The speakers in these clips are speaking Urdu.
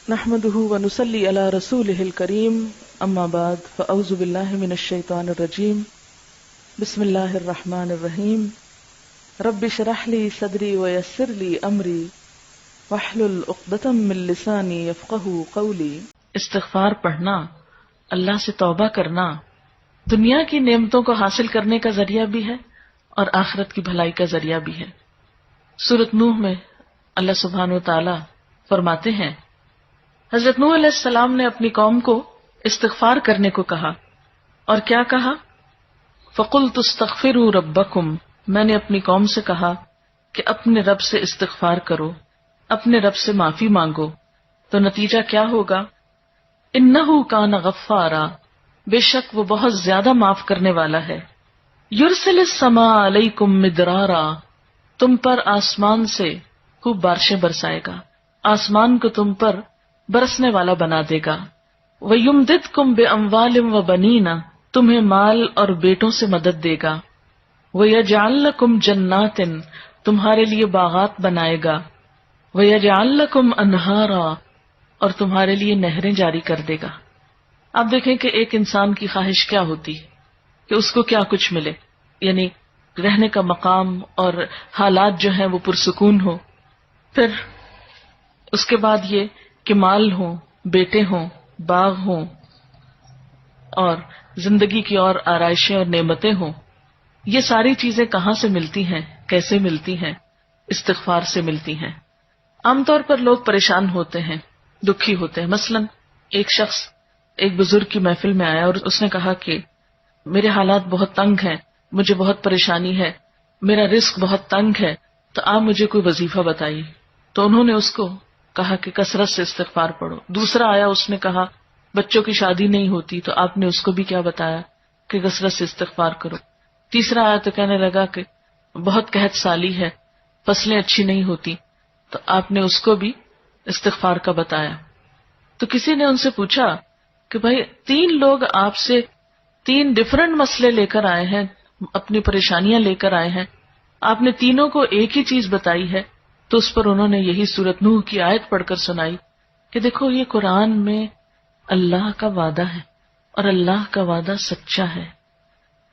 نحمده ونصلي على رسوله الكريم اما بعد فاعوذ بالله من الشيطان الرجيم بسم الله الرحمن الرحيم رب اشرح لي صدري ويسر لي امري واحلل عقدة من لساني يفقهوا قولي۔ استغفار پڑھنا، اللہ سے توبہ کرنا دنیا کی نعمتوں کو حاصل کرنے کا ذریعہ بھی ہے اور آخرت کی بھلائی کا ذریعہ بھی ہے۔ سورۃ نوح میں اللہ سبحانہ و تعالی فرماتے ہیں، حضرت نوح علیہ السلام نے اپنی قوم کو استغفار کرنے کو کہا، اور کیا کہا؟ فَقُلْتُ اسْتَغْفِرُوا رَبَّكُمْ، میں نے اپنی قوم سے کہا کہ اپنے رب سے استغفار کرو، اپنے رب سے معافی مانگو۔ تو نتیجہ کیا ہوگا؟ اِنَّهُ كَانَ غَفَّارًا، بے شک وہ بہت زیادہ معاف کرنے والا ہے۔ يُرْسِلِ السَّمَاءَ عَلَيْكُمْ مِدْرَارًا، تم پر آسمان سے خوب بارشیں برسائے گا، آسمان کو تم پر برسنے والا بنا دے گا۔ وَيُمْدِدْكُمْ بِأَمْوَالٍ وَبَنِينَ، تمہیں مال اور بیٹوں سے مدد دے گا۔ وَيَجْعَلْ لَكُمْ جَنَّاتٍ، تمہارے لیے باغات بنائے گا۔ وَيَجْعَلْ لَكُمْ أَنْهَارًا، اور تمہارے لیے نہریں جاری کر دے گا۔ اب دیکھیں کہ ایک انسان کی خواہش کیا ہوتی ہے کہ اس کو کیا کچھ ملے، یعنی رہنے کا مقام اور حالات جو ہیں وہ پرسکون ہو، پھر اس کے بعد یہ کہ مال ہوں، بیٹے ہوں، باغ ہوں، اور زندگی کی اور آرائشیں اور نعمتیں ہوں۔ یہ ساری چیزیں کہاں سے ملتی ہیں، کیسے ملتی ہیں؟ استغفار سے ملتی ہیں۔ عام طور پر لوگ پریشان ہوتے ہیں، دکھی ہوتے ہیں۔ مثلا ایک شخص ایک بزرگ کی محفل میں آیا اور اس نے کہا کہ میرے حالات بہت تنگ ہیں، مجھے بہت پریشانی ہے، میرا رزق بہت تنگ ہے، تو آپ مجھے کوئی وظیفہ بتائیے۔ تو انہوں نے اس کو کہا کہ کثرت سے استغفار پڑھو۔ دوسرا آیا، اس نے کہا بچوں کی شادی نہیں ہوتی، تو آپ نے اس کو بھی کیا بتایا کہ کثرت سے استغفار کرو۔ تیسرا آیا تو کہنے لگا کہ بہت قحط سالی ہے، فصلیں اچھی نہیں ہوتی، تو آپ نے اس کو بھی استغفار کا بتایا۔ تو کسی نے ان سے پوچھا کہ بھائی 3 لوگ آپ سے 3 ڈفرنٹ مسئلے لے کر آئے ہیں، اپنی پریشانیاں لے کر آئے ہیں، آپ نے تینوں کو ایک ہی چیز بتائی ہے۔ تو اس پر انہوں نے یہی سورۃ نوح کی آیت پڑھ کر سنائی کہ دیکھو یہ قرآن میں اللہ کا وعدہ ہے، اور اللہ کا وعدہ سچا ہے۔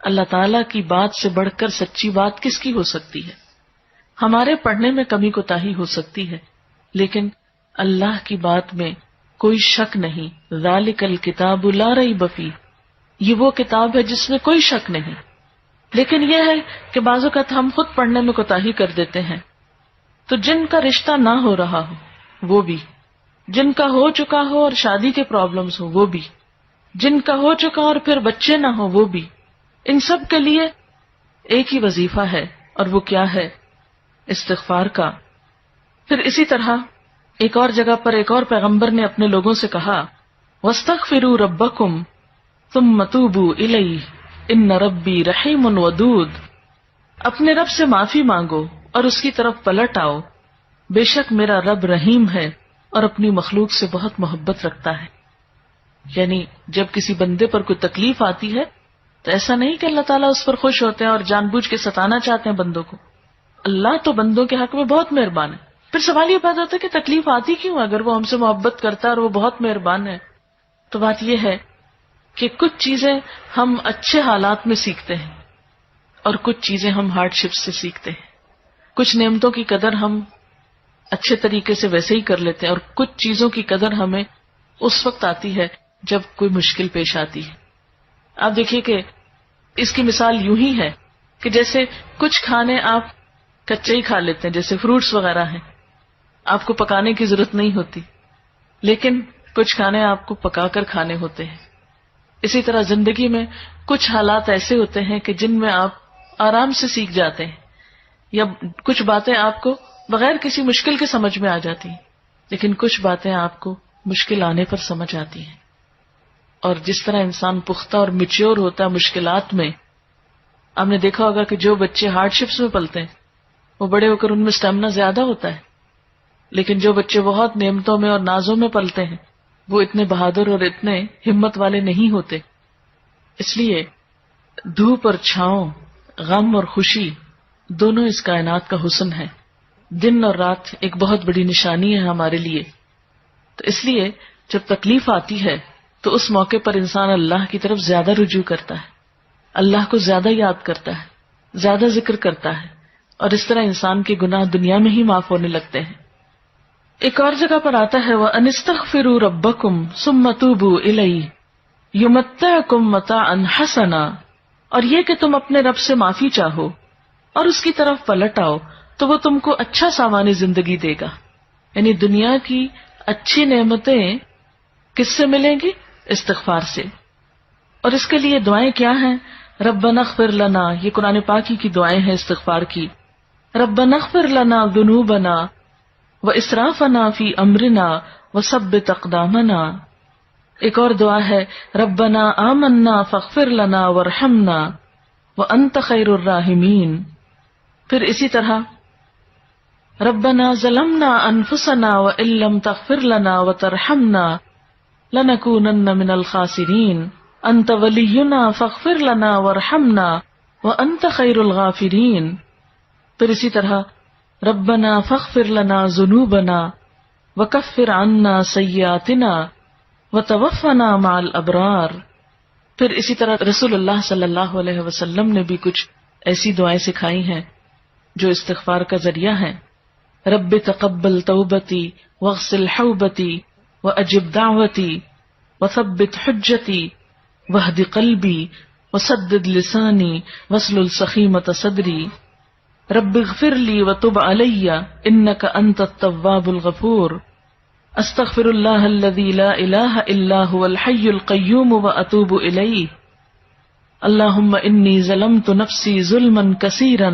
اللہ تعالیٰ کی بات سے بڑھ کر سچی بات کس کی ہو سکتی ہے؟ ہمارے پڑھنے میں کمی کوتاہی ہو سکتی ہے، لیکن اللہ کی بات میں کوئی شک نہیں۔ ذالک الکتاب لا ریب فیہ، یہ وہ کتاب ہے جس میں کوئی شک نہیں۔ لیکن یہ ہے کہ بعض اوقات ہم خود پڑھنے میں کوتاہی کر دیتے ہیں۔ تو جن کا رشتہ نہ ہو رہا ہو وہ بھی، جن کا ہو چکا ہو اور شادی کے پرابلمز ہو وہ بھی، جن کا ہو چکا اور پھر بچے نہ ہو وہ بھی، ان سب کے لیے ایک ہی وظیفہ ہے، اور وہ کیا ہے؟ استغفار کا۔ پھر اسی طرح ایک اور جگہ پر ایک اور پیغمبر نے اپنے لوگوں سے کہا، وَاسْتَغْفِرُوا رَبَّكُمْ ثُمَّ تُوبُوا إِلَيْهِ إِنَّ رَبِّي رَحِيمٌ وَدُودٌ، اپنے رب سے معافی مانگو اور اس کی طرف پلٹ آؤ، بے شک میرا رب رحیم ہے اور اپنی مخلوق سے بہت محبت رکھتا ہے۔ یعنی جب کسی بندے پر کوئی تکلیف آتی ہے تو ایسا نہیں کہ اللہ تعالیٰ اس پر خوش ہوتے ہیں اور جان بوجھ کے ستانا چاہتے ہیں بندوں کو۔ اللہ تو بندوں کے حق میں بہت مہربان ہے۔ پھر سوال یہ پیدا ہوتا ہے کہ تکلیف آتی کیوں؟ اگر وہ ہم سے محبت کرتا ہے اور وہ بہت مہربان ہے، تو بات یہ ہے کہ کچھ چیزیں ہم اچھے حالات میں سیکھتے ہیں اور کچھ چیزیں ہم ہارڈ شپ سے سیکھتے ہیں۔ کچھ نعمتوں کی قدر ہم اچھے طریقے سے ویسے ہی کر لیتے ہیں، اور کچھ چیزوں کی قدر ہمیں اس وقت آتی ہے جب کوئی مشکل پیش آتی ہے۔ آپ دیکھیے کہ اس کی مثال یوں ہی ہے کہ جیسے کچھ کھانے آپ کچے ہی کھا لیتے ہیں، جیسے فروٹس وغیرہ ہیں، آپ کو پکانے کی ضرورت نہیں ہوتی، لیکن کچھ کھانے آپ کو پکا کر کھانے ہوتے ہیں۔ اسی طرح زندگی میں کچھ حالات ایسے ہوتے ہیں کہ جن میں آپ آرام سے سیکھ جاتے ہیں، یا کچھ باتیں آپ کو بغیر کسی مشکل کے سمجھ میں آ جاتی ہیں، لیکن کچھ باتیں آپ کو مشکل آنے پر سمجھ آتی ہیں۔ اور جس طرح انسان پختہ اور میچیور ہوتا ہے مشکلات میں، آپ نے دیکھا ہوگا کہ جو بچے ہارڈ شپس میں پلتے ہیں وہ بڑے ہو کر ان میں اسٹیمنا زیادہ ہوتا ہے، لیکن جو بچے بہت نعمتوں میں اور نازوں میں پلتے ہیں وہ اتنے بہادر اور اتنے ہمت والے نہیں ہوتے۔ اس لیے دھوپ اور چھاؤں، غم اور خوشی، دونوں اس کائنات کا حسن ہے۔ دن اور رات ایک بہت بڑی نشانی ہے ہمارے لیے تو اس لیے جب تکلیف آتی ہے تو اس موقع پر انسان اللہ کی طرف زیادہ رجوع کرتا ہے، اللہ کو زیادہ یاد کرتا ہے، زیادہ ذکر کرتا ہے، اور اس طرح انسان کے گناہ دنیا میں ہی معاف ہونے لگتے ہیں۔ ایک اور جگہ پر آتا ہے وَأَنِ اسْتَغْفِرُوا رَبَّكُمْ ثُمَّ تُوبُوا إِلَيْهِ يُمَتِّعْكُمْ مَتَاعًا حَسَنًا، اور یہ کہ تم اپنے رب سے معافی چاہو اور اس کی طرف پلٹ آؤ تو وہ تم کو اچھا سامان زندگی دے گا۔ یعنی دنیا کی اچھی نعمتیں کس سے ملیں گی؟ استغفار سے۔ اور اس کے لیے دعائیں کیا ہیں؟ ربنا اغفر لنا، یہ قرآن پاک کی دعائیں ہیں استغفار کی۔ ربنا اغفر لنا ذنوبنا واسرافنا فی امرنا وثبت اقدامنا۔ ایک اور دعا ہے ربنا آمنا فاغفر لنا وارحمنا وانت خیر الراحمین۔ پھر اسی طرح ربنا ظلمنا انفسنا وان لم تغفر لنا وترحمنا لنکونن من الخاسرین انت ولینا فاغفر لنا وارحمنا وانت خیر الغافرین۔ پھر اسی طرح ربنا فاغفر لنا ذنوبنا وکفر عنا سیئاتنا وتوفنا مع الابرار۔ پھر اسی طرح رسول اللہ صلی اللہ علیہ وسلم نے بھی کچھ ایسی دعائیں سکھائی ہیں جو استغفار کا ذریعہ ہیں۔ رب تقبل توبتی واغسل حوبتی واجب دعوتی وثبت حجتی واہد قلبی وسدد لسانی واسلل سخیمۃ صدری رب اغفر لی وتب علی انک انت التواب الغفور استغفر اللہ الذی لا الہ الا هو الحی القیوم واتوب الیہ اللہم انی ظلمت نفسی ظلما کثیرا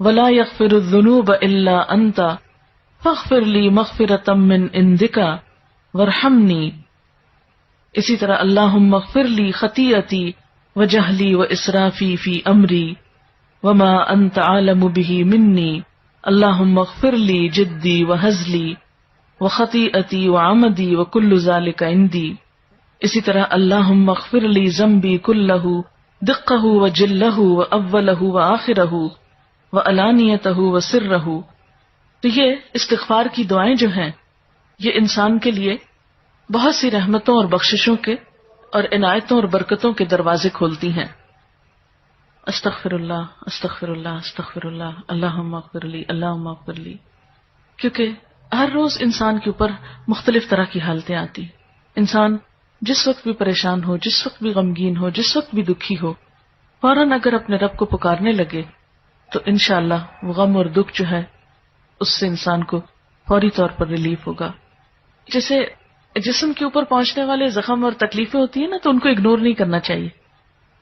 ولا یغفر الذنوب الا انت فاغفر لی مغفرۃ من عندک وارحمنی۔ اسی طرح اللہم اغفر لی خطیئتی وجہلی واسرافی فی امری وما انت عالم به منی اللہم اغفر لی جدی وہزلی وخطیئتی وعمدی وکل ذلک عندی۔ اسی طرح اللہم اغفر لی ذنبی کلہ دقہ وجلہ واولہ وآخرہ وعلانیتہ وسرہ۔ تو یہ استغفار کی دعائیں جو ہیں یہ انسان کے لیے بہت سی رحمتوں اور بخششوں کے اور عنایتوں اور برکتوں کے دروازے کھولتی ہیں۔ استغفر اللہ استغفر اللہ استغفر اللہ اللہم اغفر لی اللہم اغفر لی، کیونکہ ہر روز انسان کے اوپر مختلف طرح کی حالتیں آتی۔ انسان جس وقت بھی پریشان ہو، جس وقت بھی غمگین ہو، جس وقت بھی دکھی ہو، فوراً اگر اپنے رب کو پکارنے لگے تو انشاءاللہ وہ غم اور دکھ جو ہے اس سے انسان کو فوری طور پر ریلیف ہوگا۔ جیسے جسم کے اوپر پہنچنے والے زخم اور تکلیفیں ہوتی ہیں نا، تو ان کو اگنور نہیں کرنا چاہیے۔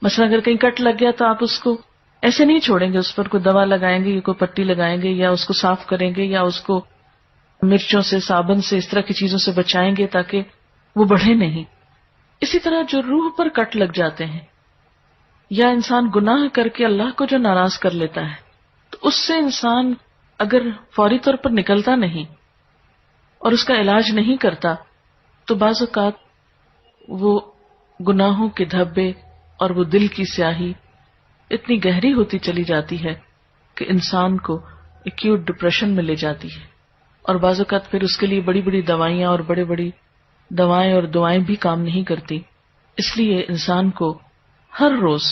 مثلا اگر کہیں کٹ لگ گیا تو آپ اس کو ایسے نہیں چھوڑیں گے، اس پر کوئی دوا لگائیں گے یا کوئی پٹی لگائیں گے یا اس کو صاف کریں گے یا اس کو مرچوں سے، صابن سے، اس طرح کی چیزوں سے بچائیں گے تاکہ وہ بڑھے نہیں۔ اسی طرح جو روح پر کٹ لگ جاتے ہیں یا انسان گناہ کر کے اللہ کو جو ناراض کر لیتا ہے تو اس سے انسان اگر فوری طور پر نکلتا نہیں اور اس کا علاج نہیں کرتا تو بعض اوقات وہ گناہوں کے دھبے اور وہ دل کی سیاہی اتنی گہری ہوتی چلی جاتی ہے کہ انسان کو ایکیوٹ ڈپریشن میں لے جاتی ہے، اور بعض اوقات پھر اس کے لیے بڑی بڑی دوائیاں اور بڑی بڑی دوائیں اور دعائیں بھی کام نہیں کرتی۔ اس لیے انسان کو ہر روز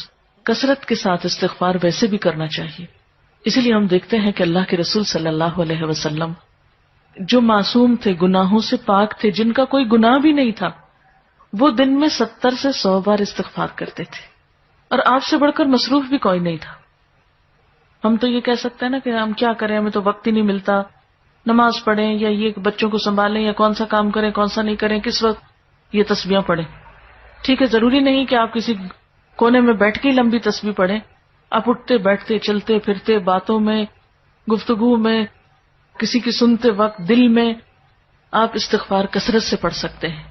کثرت کے ساتھ استغفار ویسے بھی کرنا چاہیے۔ اسی لیے ہم دیکھتے ہیں کہ اللہ کے رسول صلی اللہ علیہ وسلم جو معصوم تھے، گناہوں سے پاک تھے، جن کا کوئی گناہ بھی نہیں تھا، وہ دن میں 70 سے 100 بار استغفار کرتے تھے، اور آپ سے بڑھ کر مصروف بھی کوئی نہیں تھا۔ ہم تو یہ کہہ سکتے ہیں نا کہ ہم کیا کریں، ہمیں تو وقت ہی نہیں ملتا، نماز پڑھیں یا یہ بچوں کو سنبھالیں یا کون سا کام کریں کون سا نہیں کریں، کس وقت یہ تسبیحاں پڑھیں۔ ٹھیک ہے، ضروری نہیں کہ آپ کسی کونے میں بیٹھ کے لمبی تسبیح پڑھیں، آپ اٹھتے بیٹھتے چلتے پھرتے باتوں میں، گفتگو میں، کسی کی سنتے وقت دل میں آپ استغفار کثرت سے پڑھ سکتے ہیں۔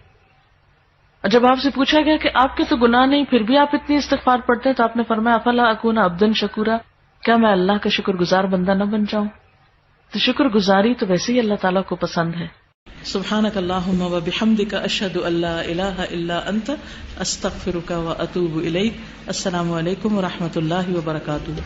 اور جب آپ سے پوچھا گیا کہ آپ کے تو گناہ نہیں پھر بھی آپ اتنی استغفار پڑھتے ہیں تو آپ نے فرمایا افلا اکون عبدا شکورا، کیا میں اللہ کا شکر گزار بندہ نہ بن جاؤں؟ تو شکر گزاری تو ویسے ہی اللہ تعالیٰ کو پسند ہے۔ سبحانک اللہم و بحمدک اشہد ان لا الہ الا انت استغفرک و اتوب الیک۔ السلام علیکم و رحمۃ اللہ وبرکاتہ۔